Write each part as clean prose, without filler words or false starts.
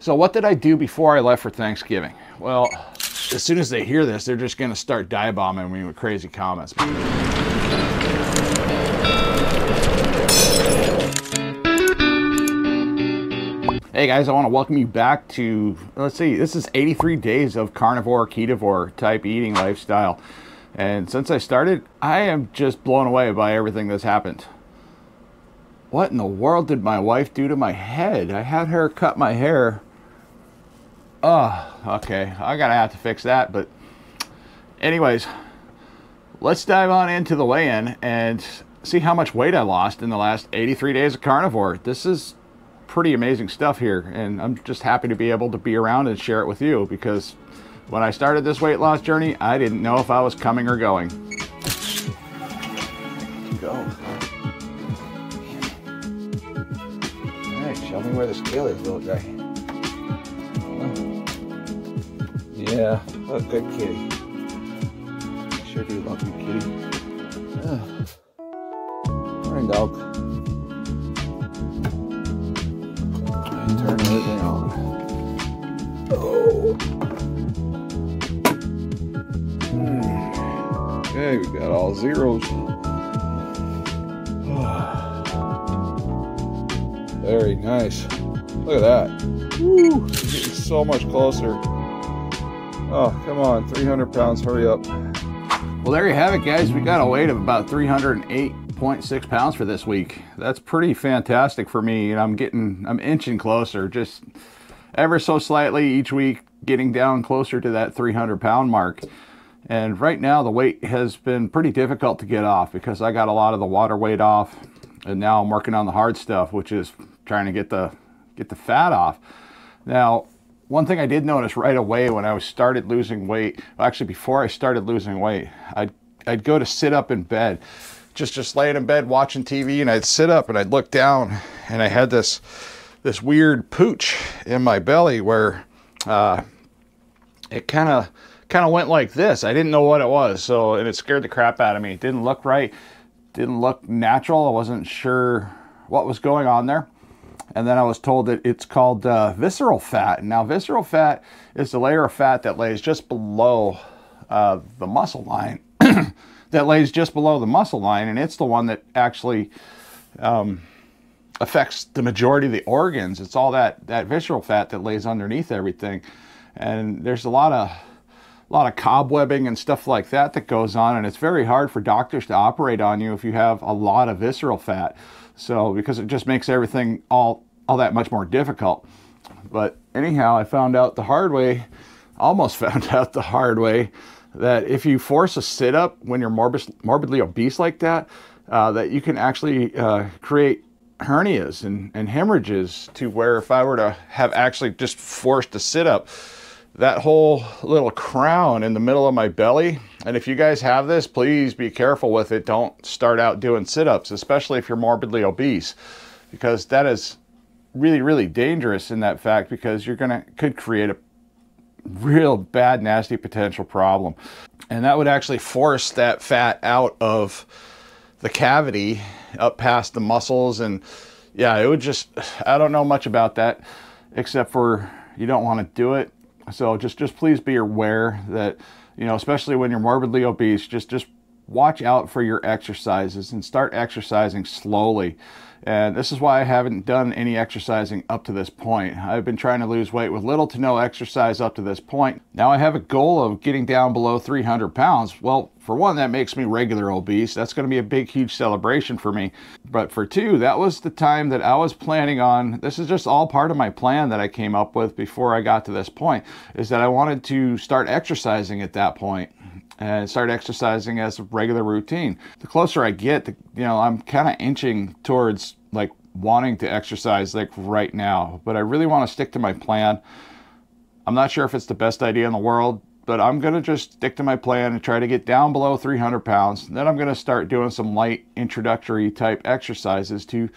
So what did I do before I left for Thanksgiving? Well, as soon as they hear this, they're just going to start dive-bombing me with crazy comments. Hey guys, I want to welcome you back to, let's see, this is 83 days of carnivore, ketovore type eating lifestyle. And since I started, I am just blown away by everything that's happened. What in the world did my wife do to my head? I had her cut my hair. Oh, okay, I gotta have to fix that. But anyways, let's dive on into the weigh-in and see how much weight I lost in the last 83 days of carnivore. This is pretty amazing stuff here, and I'm just happy to be able to be around and share it with you, because when I started this weight loss journey, I didn't know if I was coming or going. Go. All right, show me where the scale is, little guy. Yeah, what a good kitty. Sure do love you, kitty. Morning, dog. Turn everything on. Oh. Okay, we got all zeros. Very nice. Look at that. Woo, getting so much closer. Oh, come on, 300 pounds, hurry up. Well, there you have it, guys. We got a weight of about 308.6 pounds for this week. That's pretty fantastic for me, and I'm inching closer, just ever so slightly each week, getting down closer to that 300 pound mark. And right now the weight has been pretty difficult to get off because I got a lot of the water weight off, and now I'm working on the hard stuff, which is trying to get the fat off. Now, one thing I did notice right away when I started losing weight, actually before I started losing weight, I'd go to sit up in bed, just laying in bed watching TV, and I'd sit up and I'd look down, and I had this weird pooch in my belly where it kind of went like this. I didn't know what it was, and it scared the crap out of me. It didn't look right, didn't look natural. I wasn't sure what was going on there. And then I was told that it's called visceral fat. Now, visceral fat is the layer of fat that lays just below the muscle line. That lays just below the muscle line, and it's the one that actually affects the majority of the organs. It's all that visceral fat that lays underneath everything. And there's a lot of cobwebbing and stuff like that goes on, and it's very hard for doctors to operate on you if you have a lot of visceral fat. So, because it just makes everything all that much more difficult. But anyhow, I found out the hard way, almost found out the hard way, that if you force a sit-up when you're morbidly obese like that, that you can actually create hernias and hemorrhages, to where if I were to have actually just forced a sit-up, that whole little crown in the middle of my belly, and if you guys have this, please be careful with it. Don't start out doing sit-ups, especially if you're morbidly obese, because that is really, really dangerous in that fact, because could create a real bad, nasty potential problem. And that would actually force that fat out of the cavity up past the muscles. And yeah, it would just, I don't know much about that, except for you don't want to do it. So just please be aware that, you know, especially when you're morbidly obese, just watch out for your exercises and start exercising slowly. And this is why I haven't done any exercising up to this point. I've been trying to lose weight with little to no exercise up to this point. Now I have a goal of getting down below 300 pounds. Well, for one, that makes me regular obese. That's going to be a big, huge celebration for me. But for two, that was the time that I was planning on, this is just all part of my plan that I came up with before I got to this point, is that I wanted to start exercising at that point and start exercising as a regular routine. The closer I get, I'm kind of inching towards like wanting to exercise like right now, but I really want to stick to my plan. I'm not sure if it's the best idea in the world, but I'm going to just stick to my plan and try to get down below 300 pounds. Then I'm going to start doing some light introductory type exercises to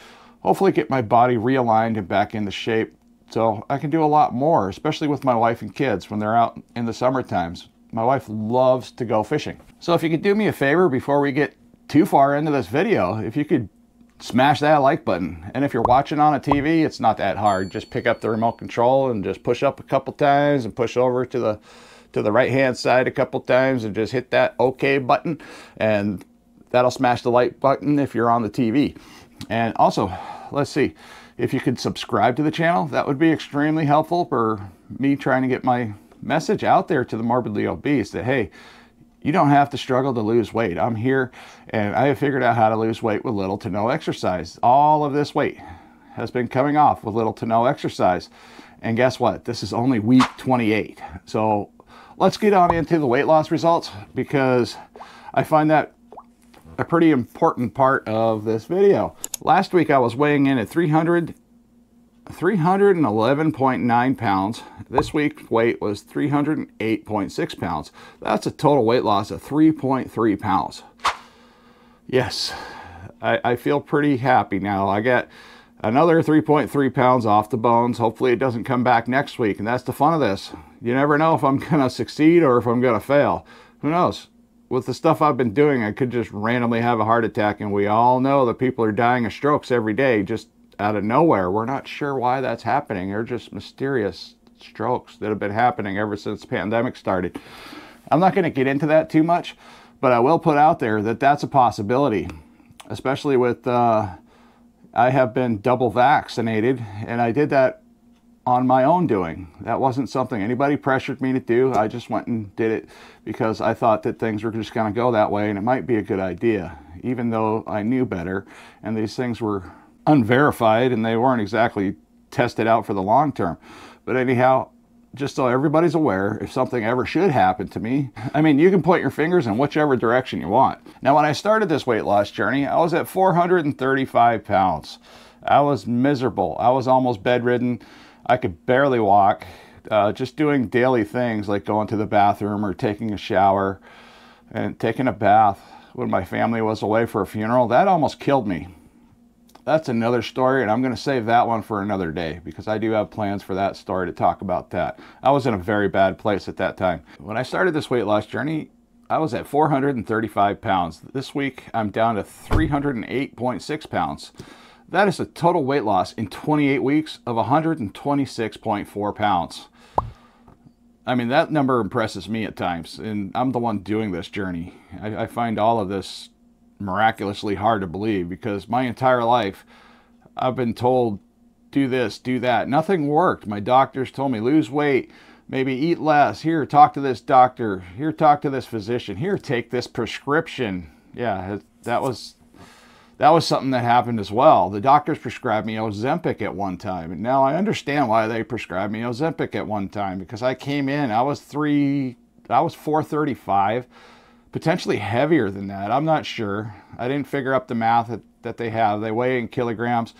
hopefully get my body realigned and back into shape, so I can do a lot more, especially with my wife and kids when they're out in the summer times. My wife loves to go fishing. So if you could do me a favor before we get too far into this video, if you could smash that like button. And if you're watching on a TV, it's not that hard. Just pick up the remote control and just push up a couple times and push over to the right hand side a couple times and just hit that OK button, and that'll smash the like button if you're on the TV. And also, let's see, if you could subscribe to the channel, that would be extremely helpful for me trying to get my message out there to the morbidly obese that, hey, you don't have to struggle to lose weight. I'm here and I have figured out how to lose weight with little to no exercise. All of this weight has been coming off with little to no exercise. And guess what? This is only week 28. So let's get on into the weight loss results, because I find that a pretty important part of this video. Last week I was weighing in at 311.9 pounds. This week's weight was 308.6 pounds. That's a total weight loss of 3.3 pounds. Yes, I feel pretty happy now. I got another 3.3 pounds off the bones. Hopefully it doesn't come back next week, and that's the fun of this. You never know if I'm gonna succeed or if I'm gonna fail. Who knows? With the stuff I've been doing, I could just randomly have a heart attack, and we all know that people are dying of strokes every day just out of nowhere. We're not sure why that's happening. They're just mysterious strokes that have been happening ever since the pandemic started. I'm not going to get into that too much, but I will put out there that that's a possibility, especially with I have been double vaccinated, and I did that on my own doing. That wasn't something anybody pressured me to do. I just went and did it because I thought that things were just going to go that way, and it might be a good idea, even though I knew better, and these things were unverified and they weren't exactly tested out for the long term. But anyhow, just so everybody's aware, if something ever should happen to me, I mean, you can point your fingers in whichever direction you want. Now, when I started this weight loss journey, I was at 435 pounds. I was miserable. I was almost bedridden. I could barely walk. Just doing daily things like going to the bathroom or taking a shower and taking a bath when my family was away for a funeral, that almost killed me. That's another story, and I'm going to save that one for another day, because I do have plans for that story to talk about that. I was in a very bad place at that time. When I started this weight loss journey, I was at 435 pounds. This week, I'm down to 308.6 pounds. That is a total weight loss in 28 weeks of 126.4 pounds. I mean, that number impresses me at times, and I'm the one doing this journey. I find all of this miraculously hard to believe, because my entire life I've been told, do this, do that. Nothing worked. My doctors told me, lose weight, maybe eat less. Here, talk to this doctor. Here, talk to this physician. Here, take this prescription. Yeah, that was something that happened as well. The doctors prescribed me Ozempic at one time, and now I understand why they prescribed me Ozempic at one time, because I came in, I was 435, potentially heavier than that. I'm not sure. I didn't figure up the math that they have. They weigh in kilograms,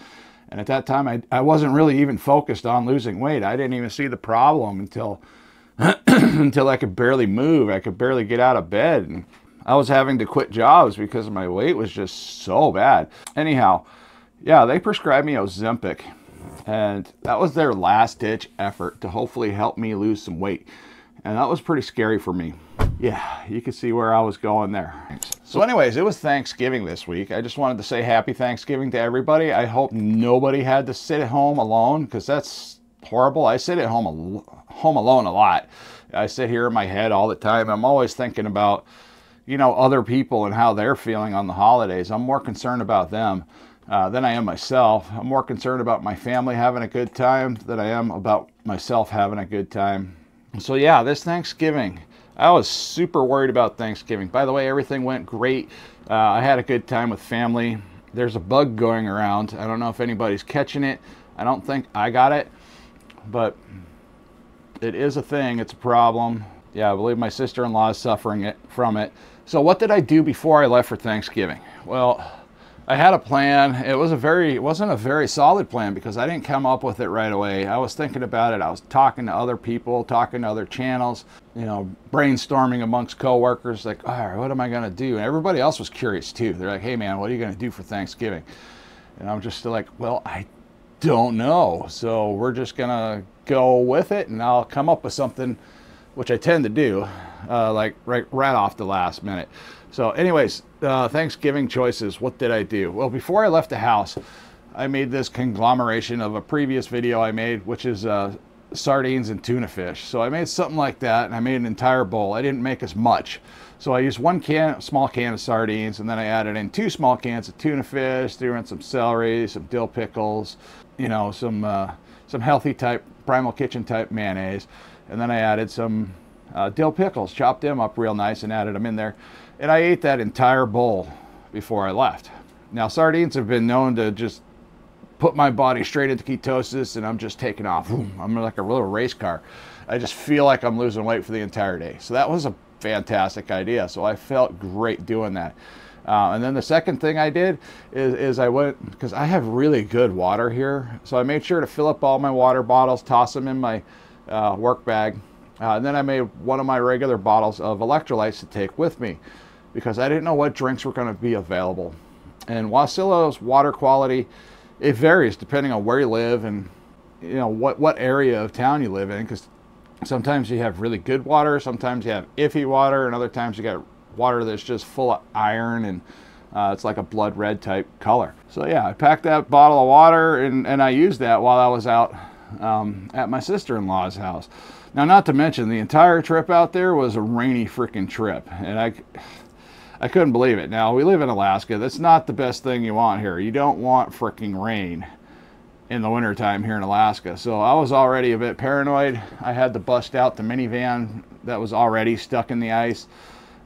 and at that time I wasn't really even focused on losing weight. I didn't even see the problem until until I could barely move. I could barely get out of bed, and I was having to quit jobs because my weight was just so bad. Anyhow, yeah, they prescribed me Ozempic, and that was their last-ditch effort to hopefully help me lose some weight. And that was pretty scary for me. Yeah, you can see where I was going there. So anyways, it was Thanksgiving this week. I just wanted to say happy Thanksgiving to everybody. I hope nobody had to sit at home alone, because that's horrible. I sit at home alone a lot. I sit here in my head all the time. I'm always thinking about, you know, other people and how they're feeling on the holidays. I'm more concerned about them than I am myself. I'm more concerned about my family having a good time than I am about myself having a good time. So yeah, this Thanksgiving, I was super worried about Thanksgiving. By the way, everything went great. I had a good time with family. There's a bug going around. I don't know if anybody's catching it. I don't think I got it, but it is a thing. It's a problem. Yeah, I believe my sister-in-law is suffering from it. So what did I do before I left for Thanksgiving? Well, I had a plan. It wasn't a very solid plan, because I didn't come up with it right away. I was thinking about it. I was talking to other people, talking to other channels, you know, brainstorming amongst coworkers, like, all right, what am I going to do? And everybody else was curious too. They're like, hey man, what are you going to do for Thanksgiving? And I'm just like, well, I don't know. So we're just going to go with it, and I'll come up with something, which I tend to do, like right off the last minute. So anyways, Thanksgiving choices. What did I do? Well, before I left the house, I made this conglomeration of a previous video I made, which is sardines and tuna fish. So I made something like that, and I made an entire bowl. I didn't make as much. So I used one small can of sardines, and then I added in 2 small cans of tuna fish, threw in some celery, some dill pickles, you know, some healthy type, Primal Kitchen type mayonnaise. And then I added some dill pickles, chopped them up real nice and added them in there. And I ate that entire bowl before I left. Now, sardines have been known to just put my body straight into ketosis, and I'm just taking off. I'm like a little race car. I just feel like I'm losing weight for the entire day. So that was a fantastic idea. So I felt great doing that. And then the second thing I did is I went, because I have really good water here, so I made sure to fill up all my water bottles, toss them in my work bag. And then I made one of my regular bottles of electrolytes to take with me, because I didn't know what drinks were going to be available. And Wasillo's water quality, it varies depending on where you live and, you know, what area of town you live in, because sometimes you have really good water, sometimes you have iffy water, and other times you got water that's just full of iron, and it's like a blood red type color. So yeah, I packed that bottle of water, and I used that while I was out at my sister-in-law's house. Now, not to mention, the entire trip out there was a rainy freaking trip, and I couldn't believe it. Now, we live in Alaska. That's not the best thing you want here. You don't want freaking rain in the wintertime here in Alaska. So I was already a bit paranoid. I had to bust out the minivan that was already stuck in the ice,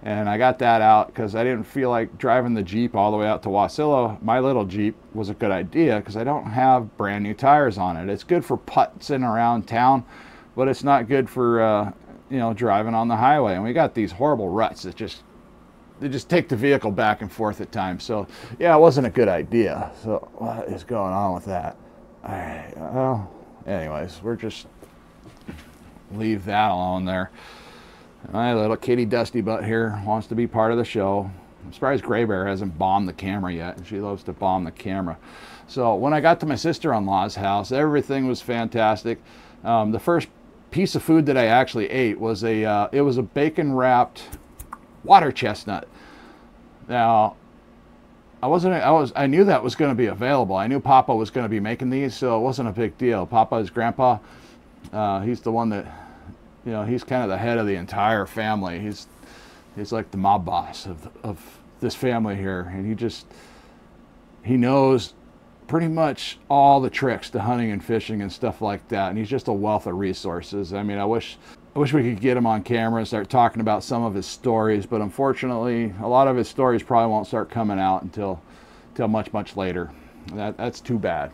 and I got that out because I didn't feel like driving the Jeep all the way out to Wasillo. My little Jeep was a good idea because I don't have brand new tires on it. It's good for putzing around town, but it's not good for you know, driving on the highway. And we got these horrible ruts that they just take the vehicle back and forth at times. So yeah, it wasn't a good idea. So what is going on with that? All right, well, anyways, we're just leave that alone there. My little kitty Dusty Butt here wants to be part of the show. I'm surprised Gray Bear hasn't bombed the camera yet. She loves to bomb the camera. So when I got to my sister-in-law's house, everything was fantastic. The first piece of food that I actually ate was it was a bacon wrapped water chestnut. Now, I knew that was going to be available. I knew Papa was going to be making these, so it wasn't a big deal. Papa's grandpa, he's the one that, you know, he's kind of the head of the entire family. He's like the mob boss of this family here, and he knows pretty much all the tricks to hunting and fishing and stuff like that, and he's just a wealth of resources. I mean, I wish we could get him on camera and start talking about some of his stories, but unfortunately, a lot of his stories probably won't start coming out until much later. That's too bad.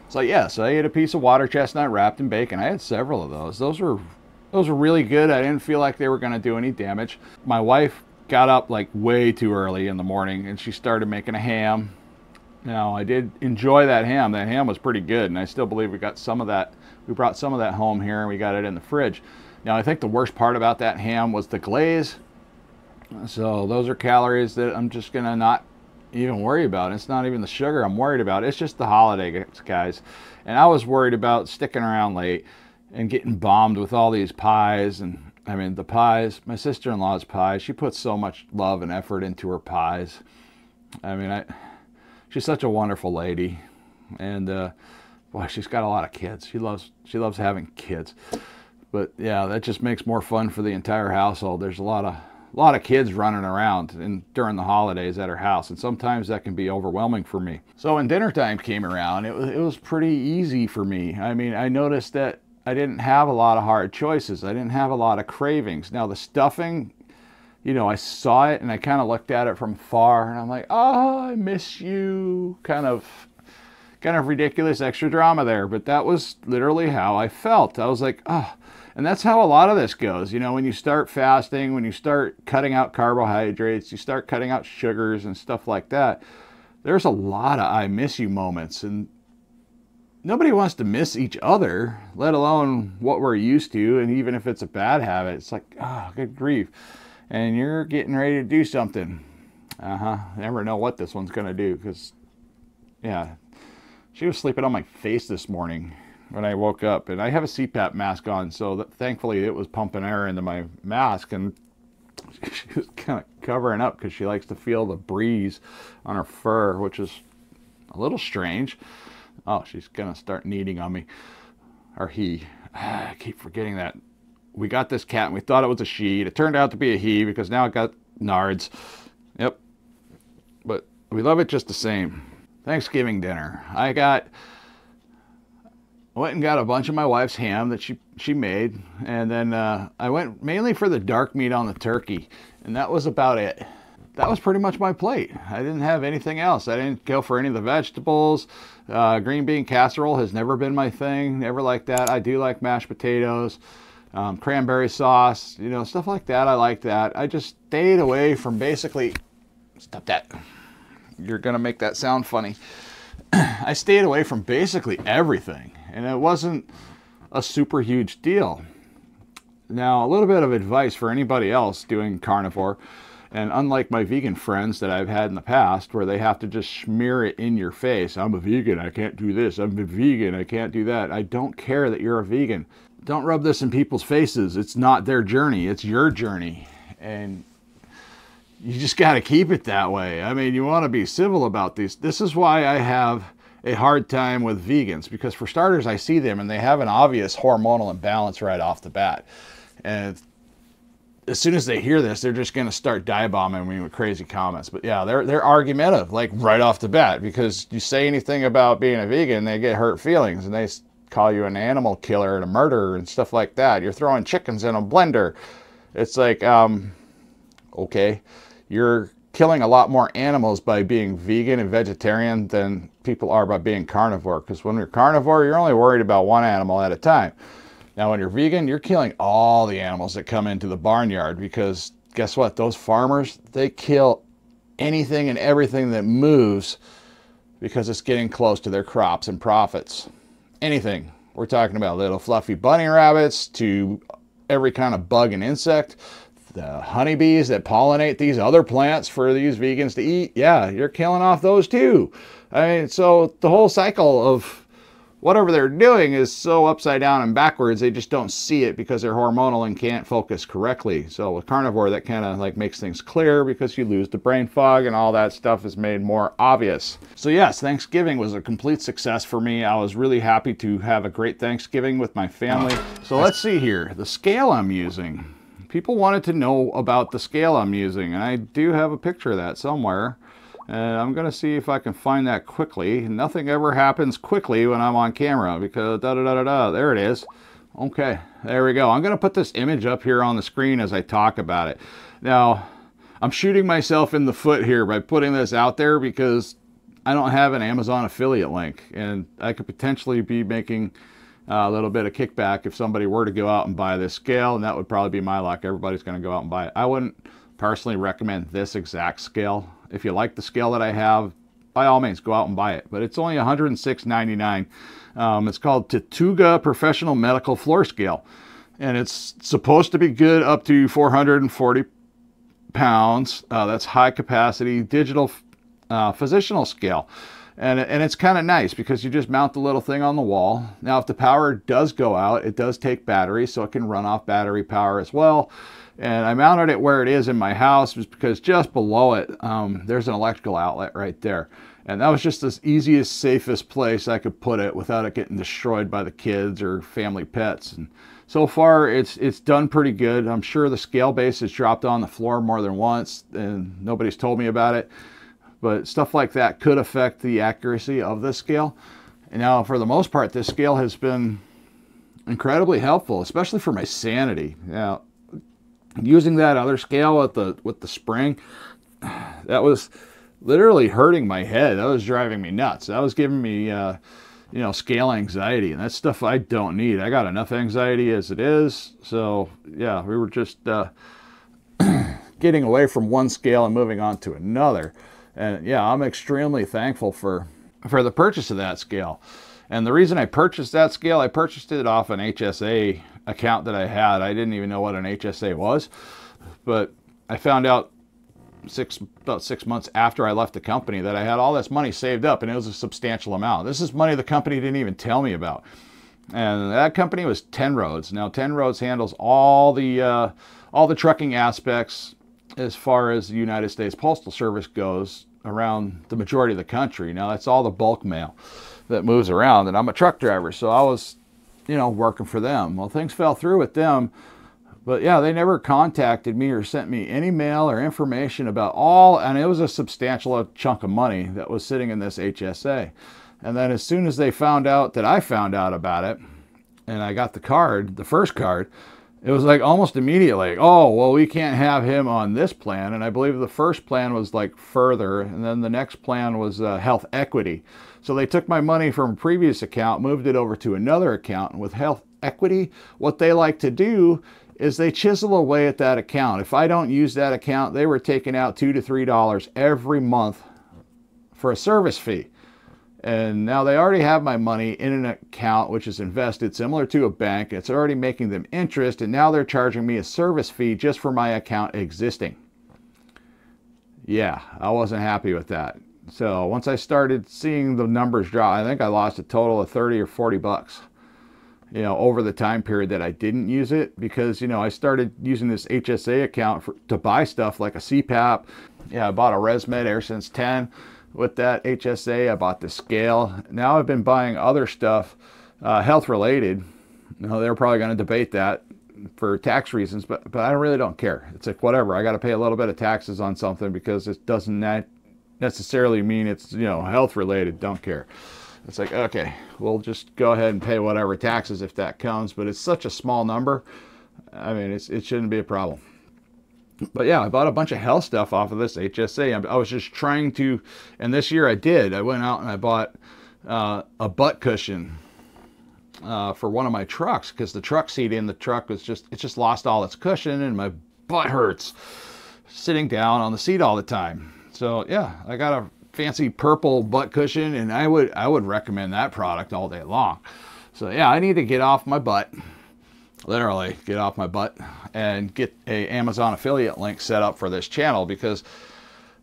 So yeah, so I ate a piece of water chestnut wrapped in bacon. I had several of those. Those were really good. I didn't feel like they were going to do any damage. My wife got up like way too early in the morning, and she started making a ham. Now, I did enjoy that ham. That ham was pretty good, and I still believe we got some of that. We brought some of that home here, and we got it in the fridge. Now, I think the worst part about that ham was the glaze. So those are calories that I'm just going to not even worry about. It's not even the sugar I'm worried about. It's just the holiday, guys. And I was worried about sticking around late and getting bombed with all these pies. And I mean, the pies, my sister-in-law's pies, she puts so much love and effort into her pies. I mean, she's such a wonderful lady. And boy, she's got a lot of kids. She loves having kids. But yeah, that just makes more fun for the entire household. There's a lot of kids running around during the holidays at her house, and sometimes that can be overwhelming for me. So when dinner time came around, it was pretty easy for me. I mean, I noticed that I didn't have a lot of hard choices. I didn't have a lot of cravings. Now the stuffing, you know, I saw it and I kind of looked at it from far, and I'm like, oh, I miss you. Kind of ridiculous extra drama there, but that was literally how I felt. I was like, oh. And that's how a lot of this goes. You know, when you start fasting, when you start cutting out carbohydrates, you start cutting out sugars and stuff like that, there's a lot of I miss you moments. And nobody wants to miss each other, let alone what we're used to. And even if it's a bad habit, it's like, oh, good grief. And you're getting ready to do something. Never know what this one's going to do, because, yeah, she was sleeping on my face this morning when I woke up, and I have a CPAP mask on, so that thankfully it was pumping air into my mask, and She was kind of covering up because she likes to feel the breeze on her fur, which is a little strange. Oh, she's gonna start kneading on me. Or he. I keep forgetting that. We got this cat and we thought it was a she. It turned out to be a he because now it got nards. Yep. But we love it just the same. Thanksgiving dinner. I went and got a bunch of my wife's ham that she made, and then I went mainly for the dark meat on the turkey, and that was about it. That was pretty much my plate. I didn't have anything else. I didn't go for any of the vegetables. Green bean casserole has never been my thing, never like that. I do like mashed potatoes, cranberry sauce, you know, stuff like that. I like that. I just stayed away from basically, stop that. You're gonna make that sound funny. I stayed away from basically everything, and it wasn't a super huge deal. Now, a little bit of advice for anybody else doing carnivore, and unlike my vegan friends that I've had in the past where they have to just smear it in your face, I'm a vegan, I can't do this, I'm a vegan, I can't do that. I don't care that you're a vegan. Don't rub this in people's faces. It's not their journey, it's your journey. And you just got to keep it that way. I mean, you want to be civil about these. This is why I have a hard time with vegans, because for starters, I see them and they have an obvious hormonal imbalance right off the bat. And as soon as they hear this, they're just going to start dive-bombing me with crazy comments. But yeah, they're argumentative, like right off the bat, because you say anything about being a vegan, they get hurt feelings and they call you an animal killer and a murderer and stuff like that. You're throwing chickens in a blender. It's like, okay. You're killing a lot more animals by being vegan and vegetarian than people are by being carnivore. Because when you're carnivore, you're only worried about one animal at a time. Now, when you're vegan, you're killing all the animals that come into the barnyard, because guess what? Those farmers, they kill anything and everything that moves because it's getting close to their crops and profits. Anything. We're talking about little fluffy bunny rabbits to every kind of bug and insect. The honeybees that pollinate these other plants for these vegans to eat, yeah, you're killing off those too. I mean, so the whole cycle of whatever they're doing is so upside down and backwards, they just don't see it because they're hormonal and can't focus correctly. So with carnivore, that kind of like makes things clear because you lose the brain fog and all that stuff is made more obvious. So yes, Thanksgiving was a complete success for me. I was really happy to have a great Thanksgiving with my family. So let's see here, the scale I'm using. People wanted to know about the scale I'm using, and I do have a picture of that somewhere. And I'm going to see if I can find that quickly. Nothing ever happens quickly when I'm on camera because there it is. Okay, there we go. I'm going to put this image up here on the screen as I talk about it. Now, I'm shooting myself in the foot here by putting this out there because I don't have an Amazon affiliate link, and I could potentially be making a little bit of kickback if somebody were to go out and buy this scale, and that would probably be my luck. Everybody's going to go out and buy it. I wouldn't personally recommend this exact scale. If you like the scale that I have, by all means, go out and buy it. But it's only $106.99. It's called Tortuga Professional Medical Floor Scale, and it's supposed to be good up to 440 pounds. That's high capacity digital physicianal scale. And it's kind of nice because you just mount the little thing on the wall. Now, if the power does go out, it does take battery, so it can run off battery power as well. And I mounted it where it is in my house because just below it, there's an electrical outlet right there. And that was just the easiest, safest place I could put it without it getting destroyed by the kids or family pets. And so far, it's done pretty good. I'm sure the scale base has dropped on the floor more than once, and nobody's told me about it. But stuff like that could affect the accuracy of this scale. And now, for the most part, this scale has been incredibly helpful, especially for my sanity. Now, using that other scale with the spring, that was literally hurting my head. That was driving me nuts. That was giving me, you know, scale anxiety, and that's stuff I don't need. I got enough anxiety as it is. So yeah, we were just getting away from one scale and moving on to another. And yeah, I'm extremely thankful for the purchase of that scale. And the reason I purchased that scale, I purchased it off an HSA account that I had. I didn't even know what an HSA was, but I found out about 6 months after I left the company that I had all this money saved up, and it was a substantial amount. This is money the company didn't even tell me about. And that company was 10 Roads. Now 10 Roads handles all the trucking aspects as far as the United States Postal Service goes around the majority of the country. Now that's all the bulk mail that moves around, and I'm a truck driver, so I was, you know, working for them. Well, things fell through with them, but yeah, they never contacted me or sent me any mail or information about all, and it was a substantial chunk of money that was sitting in this HSA. And then as soon as they found out that I found out about it, and I got the card, the first card, it was like almost immediately, oh, well, we can't have him on this plan. And I believe the first plan was like further, and then the next plan was health equity. So they took my money from a previous account, moved it over to another account. And with health equity, what they like to do is they chisel away at that account. If I don't use that account, they were taking out $2 to $3 every month for a service fee. And now they already have my money in an account which is invested similar to a bank. It's already making them interest, and now they're charging me a service fee just for my account existing. Yeah, I wasn't happy with that. So once I started seeing the numbers drop, I think I lost a total of 30 or 40 bucks, you know, over the time period that I didn't use it, because, you know, I started using this HSA account to buy stuff like a CPAP. Yeah, I bought a ResMed AirSense 10. With that HSA, I bought the scale. Now I've been buying other stuff, health related. You know, they're probably going to debate that for tax reasons, but I really don't care. It's like, whatever. I got to pay a little bit of taxes on something because it doesn't necessarily mean it's, you know, health related. Don't care. It's like, okay, we'll just go ahead and pay whatever taxes if that comes, but it's such a small number. I mean, it shouldn't be a problem. But yeah, I bought a bunch of health stuff off of this HSA. I was just trying to, and this year I did. I went out and I bought a butt cushion for one of my trucks, because the truck seat in the truck was it just lost all its cushion, and my butt hurts sitting down on the seat all the time. So yeah, I got a fancy purple butt cushion, and I would recommend that product all day long. So yeah, I need to get off my butt. Literally get off my butt and get a Amazon affiliate link set up for this channel, because,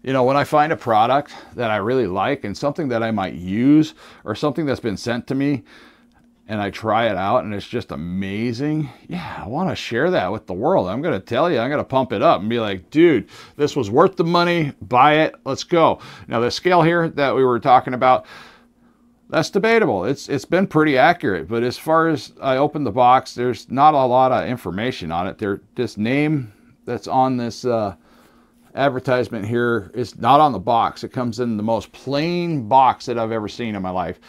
you know, when I find a product that I really like and something that I might use, or something that's been sent to me and I try it out and it's just amazing, yeah, I want to share that with the world. I'm going to tell you, I'm going to pump it up and be like, dude, this was worth the money, buy it, let's go. Now the scale here that we were talking about, that's debatable. It's been pretty accurate, but as far as I opened the box, there's not a lot of information on it. This name that's on this advertisement here is not on the box. It comes in the most plain box that I've ever seen in my life.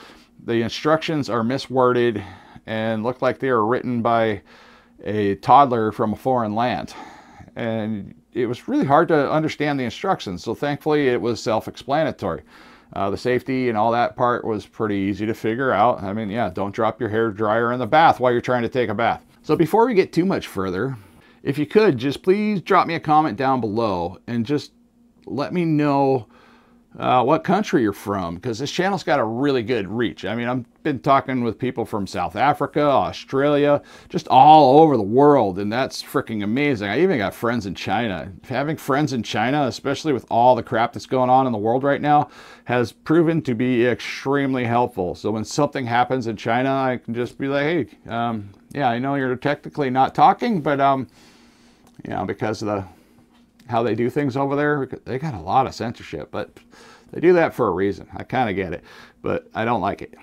The instructions are misworded and look like they were written by a toddler from a foreign land. And it was really hard to understand the instructions, so thankfully it was self-explanatory. The safety and all that part was pretty easy to figure out. I mean, yeah, don't drop your hair dryer in the bath while you're trying to take a bath. So before we get too much further, if you could, just please drop me a comment down below and just let me know what country you're from, because this channel's got a really good reach. I mean, I've been talking with people from South Africa, Australia, just all over the world, and that's freaking amazing. I even got friends in China. Having friends in China, especially with all the crap that's going on in the world right now, has proven to be extremely helpful. So when something happens in China, I can just be like, hey, yeah, I know you're technically not talking, but you know, because of how they do things over there, they got a lot of censorship, but they do that for a reason. I kind of get it, but I don't like it.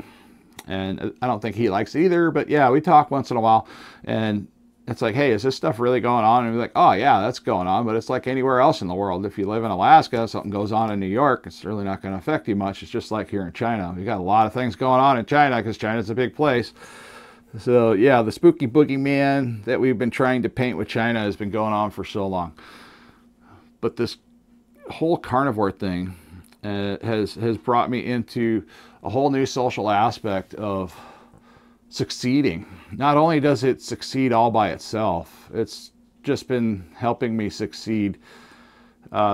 And I don't think he likes it either, but yeah, we talk once in a while, and it's like, hey, is this stuff really going on? And we're like, oh yeah, that's going on, but it's like anywhere else in the world. If you live in Alaska, something goes on in New York, it's really not going to affect you much. It's just like here in China. We got a lot of things going on in China because China's a big place. So yeah, the spooky boogeyman that we've been trying to paint with China has been going on for so long. But this whole carnivore thing has brought me into a whole new social aspect of succeeding. Not only does it succeed all by itself, it's just been helping me succeed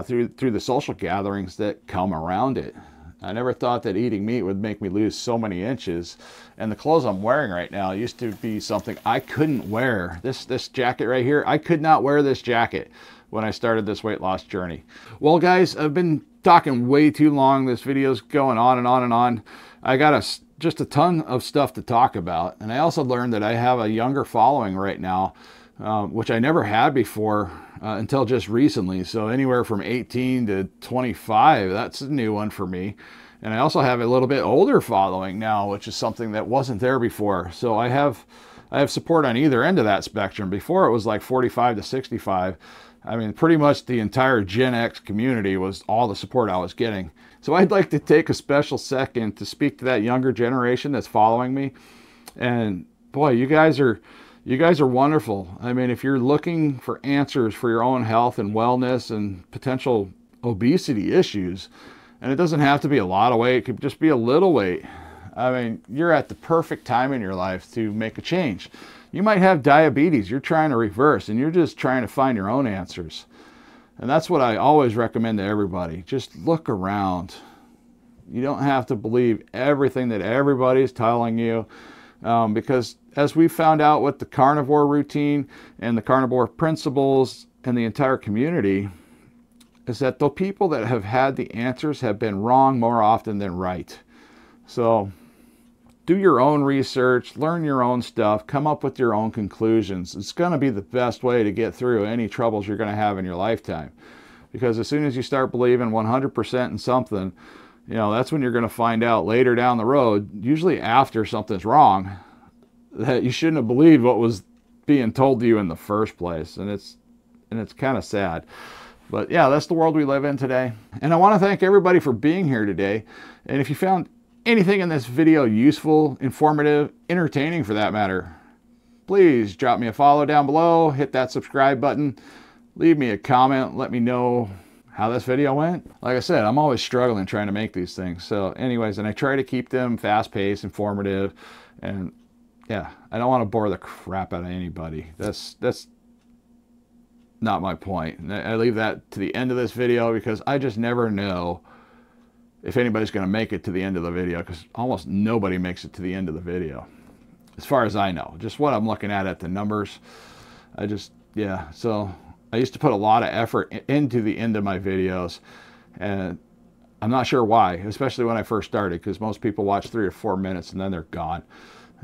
through the social gatherings that come around it. I never thought that eating meat would make me lose so many inches. And the clothes I'm wearing right now used to be something I couldn't wear. This jacket right here, I could not wear this jacket when I started this weight loss journey. Well guys, I've been talking way too long. This video's going on and on and on. I got just a ton of stuff to talk about. And I also learned that I have a younger following right now, which I never had before until just recently. So anywhere from 18 to 25, that's a new one for me. And I also have a little bit older following now, which is something that wasn't there before. So I have support on either end of that spectrum. Before it was like 45 to 65. I mean, pretty much the entire Gen X community was all the support I was getting. So I'd like to take a special second to speak to that younger generation that's following me. And boy, you guys are wonderful. I mean, if you're looking for answers for your own health and wellness and potential obesity issues, and it doesn't have to be a lot of weight, it could just be a little weight. I mean, you're at the perfect time in your life to make a change. You might have diabetes you're trying to reverse, and you're just trying to find your own answers. And that's what I always recommend to everybody. Just look around. You don't have to believe everything that everybody's telling you, because as we found out with the carnivore routine and the carnivore principles and the entire community, is that the people that have had the answers have been wrong more often than right. So do your own research, learn your own stuff, come up with your own conclusions. It's going to be the best way to get through any troubles you're going to have in your lifetime. Because as soon as you start believing 100% in something, you know, that's when you're going to find out later down the road, usually after something's wrong, that you shouldn't have believed what was being told to you in the first place. And it's kind of sad. But yeah, that's the world we live in today. And I want to thank everybody for being here today. And if you found anything in this video useful, informative, entertaining for that matter, please drop me a follow down below, hit that subscribe button, leave me a comment, let me know how this video went. Like I said, I'm always struggling trying to make these things. So anyways, and I try to keep them fast-paced, informative, and yeah, I don't want to bore the crap out of anybody. That's not my point. I leave that to the end of this video because I just never know if anybody's going to make it to the end of the video, because almost nobody makes it to the end of the video, as far as I know. Just what I'm looking at the numbers. Yeah, so I used to put a lot of effort into the end of my videos, and I'm not sure why, especially when I first started, because most people watch 3 or 4 minutes and then they're gone.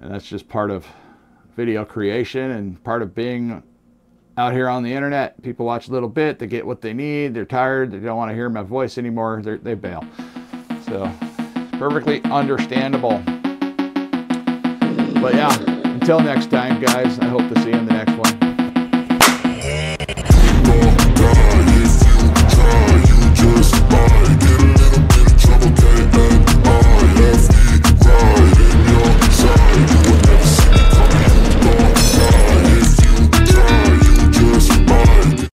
And that's just part of video creation and part of being out here on the internet. People watch a little bit, they get what they need, they're tired, they don't want to hear my voice anymore, they bail. So, perfectly understandable. But yeah, until next time, guys, I hope to see you in the next one.